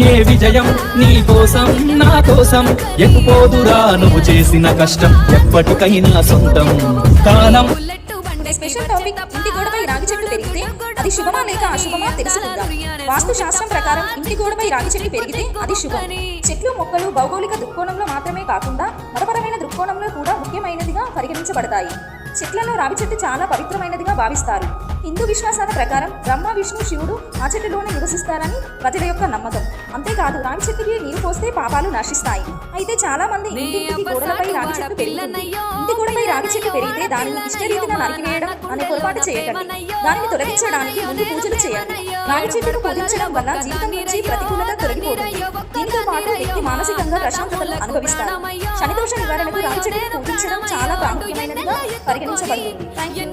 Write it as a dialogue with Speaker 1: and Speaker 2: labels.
Speaker 1: ఏ విజయం నీ కోసం నా కోసం ఎప్పుపోదురా నువ్వు చేసిన కష్టం ఎప్పటికైనా సొంతం కాలం.
Speaker 2: స్పెషల్ టాపిక్ ఇంటి గోడపై రాగి చెట్టు పెరిగితే అది శుభమా లేక అశుభమా తెలుసుకుందాం. వాస్తు శాస్త్రం ప్రకారం ఇంటి గోడపై రాగి చెట్టు పెరిగితే అది శుభం. చెట్లు మొక్కలు భౌగోళిక దృక్కోణంలో మాత్రమే కాకుండా మతపరమైన దృక్కోణంలో కూడా ముఖ్యమైనదిగా పరిగణించబడతాయి. చెట్లలో రావి చెట్టు చాలా పవిత్రమైనదిగా భావిస్తారు. హిందూ విశ్వాసాల ప్రకారం బ్రహ్మ విష్ణు శివుడు ఆ చెట్టులోనే నివసిస్తారని ప్రజల యొక్క నమ్మకం. అంతేకాదు రావి చెట్టుకి నీరు పోస్తే పాపాలు నశిస్తాయి. అయితే చాలా మంది ఇంటింటికి గోడలపై రావి చెట్టు పెరుగుతుంది. ఇంటి గోడపై రావి చెట్టు పెరిగితే దానిని ఇష్టరీతిగా నరికివేయడం అనే పొరపాటు చేయకండి. దానిని తొలగించడానికి ముందు పూజలు చేయండి. రావి చెట్టును పూజించడం వల్ల జీవితం నుంచి ప్రతికూలత తొలగిపోతుంది. దీనితో పాటు వ్యక్తి మానసికంగా ప్రశాంతతను అనుభవిస్తారు. శనిదోష నివారణకు రావి చెట్టును పూజించడం చాలా ప్రాముఖ్యమైనదిగా పరిగణించబడుతుంది. Thank you.